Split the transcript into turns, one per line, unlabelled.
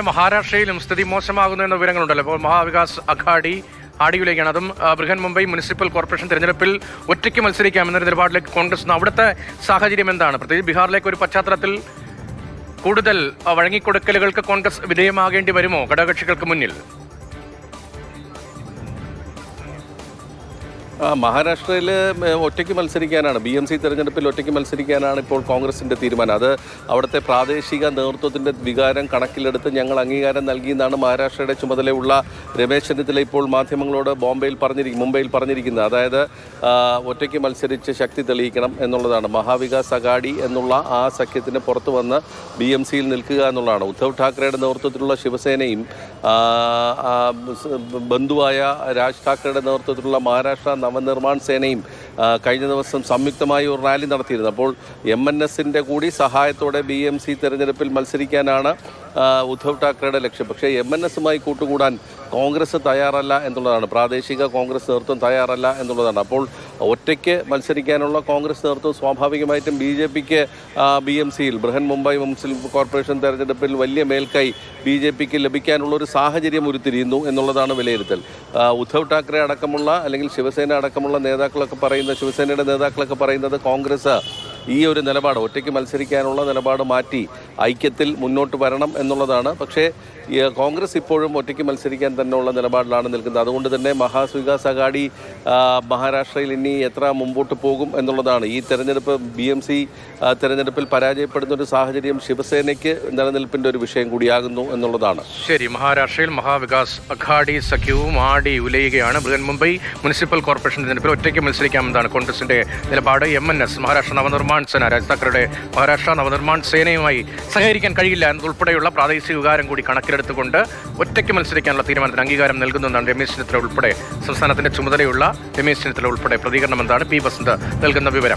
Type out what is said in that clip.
മഹാരാഷ്ട്രയിലും സ്ഥിതി മോശമാകുന്നു എന്ന വിവരങ്ങളുണ്ടല്ലോ. ഇപ്പോൾ മഹാവികാസ് അഘാടി ആടിയിലേക്കാണ്. അതും ബൃഹൻ മുംബൈ മുനിസിപ്പൽ കോർപ്പറേഷൻ തെരഞ്ഞെടുപ്പിൽ ഒറ്റയ്ക്ക് മത്സരിക്കാമെന്ന നിലപാടിലേക്ക് കോൺഗ്രസ്. അവിടുത്തെ സാഹചര്യം എന്താണ്? പ്രത്യേകിച്ച് ബീഹാറിലേക്ക് ഒരു പശ്ചാത്തലത്തിൽ കൂടുതൽ വഴങ്ങിക്കൊടുക്കലുകൾക്ക് കോൺഗ്രസ് വിധേയമാകേണ്ടി വരുമോ ഘടകകക്ഷികൾക്ക് മുന്നിൽ?
മഹാരാഷ്ട്രയിൽ ഒറ്റയ്ക്ക് മത്സരിക്കാനാണ്, BMC തെരഞ്ഞെടുപ്പിൽ ഒറ്റയ്ക്ക് മത്സരിക്കാനാണ് ഇപ്പോൾ കോൺഗ്രസിൻ്റെ തീരുമാനം. അത് അവിടുത്തെ പ്രാദേശിക നേതൃത്വത്തിൻ്റെ വികാരം കണക്കിലെടുത്ത് ഞങ്ങൾ അംഗീകാരം നൽകിയെന്നാണ് മഹാരാഷ്ട്രയുടെ ചുമതലയുള്ള രമേശ് ചെന്നിത്തല ഇപ്പോൾ മാധ്യമങ്ങളോട് മുംബൈയിൽ പറഞ്ഞിരിക്കുന്നത്. അതായത് ഒറ്റയ്ക്ക് മത്സരിച്ച് ശക്തി തെളിയിക്കണം എന്നുള്ളതാണ്. മഹാവികാസ് അഘാടി എന്നുള്ള ആ സഖ്യത്തിന് പുറത്തു വന്ന് BMCയിൽ നിൽക്കുക എന്നുള്ളതാണ്. ഉദ്ധവ് ഠാക്കറെയുടെ നേതൃത്വത്തിലുള്ള ശിവസേനയും ബന്ധുവായ രാജ് ഠാക്കറെയുടെ നേതൃത്വത്തിലുള്ള മഹാരാഷ്ട്ര നവനിർമ്മാൺ സേനയും കഴിഞ്ഞ ദിവസം സംയുക്തമായി ഒരു റാലി നടത്തിയിരുന്നു. അപ്പോൾ MNSന്റെ കൂടി സഹായത്തോടെ BMC തെരഞ്ഞെടുപ്പിൽ മത്സരിക്കാനാണ് ഉദ്ധവ് ഠാക്കറെയുടെ ലക്ഷ്യം. പക്ഷേ MNSുമായി കൂട്ടുകൂടാൻ കോൺഗ്രസ് തയ്യാറല്ല എന്നുള്ളതാണ്. പ്രാദേശിക കോൺഗ്രസ് നേതൃത്വം തയ്യാറല്ല എന്നുള്ളതാണ്. അപ്പോൾ ഒറ്റയ്ക്ക് മത്സരിക്കാനുള്ള കോൺഗ്രസ് നേതൃത്വം സ്വാഭാവികമായിട്ടും BJPക്ക് BMCയിൽ ബൃഹൻ മുംബൈ മുനിസിപ്പൽ കോർപ്പറേഷൻ തെരഞ്ഞെടുപ്പിൽ വലിയ മേൽക്കൈ BJPക്ക് ലഭിക്കാനുള്ള ഒരു സാഹചര്യം ഉരുത്തിരിയുന്നു എന്നുള്ളതാണ് വിലയിരുത്തൽ. ഉദ്ധവ് ഠാക്കറെ അടക്കമുള്ള അല്ലെങ്കിൽ ശിവസേന അടക്കമുള്ള ശിവസേനയുടെ നേതാക്കളൊക്കെ പറയുന്നത് കോൺഗ്രസ് ഈ ഒരു നിലപാട്, ഒറ്റയ്ക്ക് മത്സരിക്കാനുള്ള നിലപാട് മാറ്റി ഐക്യത്തിൽ മുന്നോട്ട് വരണം എന്നുള്ളതാണ്. പക്ഷേ കോൺഗ്രസ് ഇപ്പോഴും ഒറ്റയ്ക്ക് മത്സരിക്കാൻ തന്നെയുള്ള നിലപാടിലാണ് നിൽക്കുന്നത്. അതുകൊണ്ട് തന്നെ മഹാവികാസ് അഘാടി മഹാരാഷ്ട്രയിൽ ഇനി എത്ര മുമ്പോട്ട് പോകും എന്നുള്ളതാണ്. ഈ തെരഞ്ഞെടുപ്പ് BMC തെരഞ്ഞെടുപ്പിൽ പരാജയപ്പെടുന്ന ഒരു സാഹചര്യം ശിവസേനയ്ക്ക് നിലനിൽപ്പിൻ്റെ ഒരു വിഷയം കൂടിയാകുന്നു എന്നുള്ളതാണ്.
ശരി, മഹാരാഷ്ട്രയിൽ മഹാവികാസ് അഘാടി സഖ്യവും ആടി ഉലയുകയാണ്. ബൃഹൻ മുംബൈ മുനിസിപ്പൽ കോർപ്പറേഷൻ തെരഞ്ഞെടുപ്പിൽ ഒറ്റയ്ക്ക് മത്സരിക്കാമെന്നാണ് കോൺഗ്രസിന്റെ നിലപാട്. MNS മഹാരാഷ്ട്ര നവനിർമ്മാൺ സേന, രാജ് താക്കറെയുടെ മഹാരാഷ്ട്ര നവനിർമ്മാൺ സേനയുമായി സഹകരിക്കാൻ കഴിയില്ല എന്നതുൾപ്പെടെയുള്ള പ്രാദേശിക വികാരം കൂടി കണക്കിലെടുത്തുകൊണ്ട് ഒറ്റയ്ക്ക് മത്സരിക്കാനുള്ള തീരുമാനത്തിന് അംഗീകാരം നൽകുന്നതെന്നാണ് രമേശ് ചെന്നിത്തല ഉൾപ്പെടെ, സംസ്ഥാനത്തിന്റെ ചുമതലയുള്ള രമേശ് ചെന്നിത്തല ഉൾപ്പെടെ പ്രതികരണമെന്നാണ് P. വസന്ത് നൽകുന്ന വിവരം.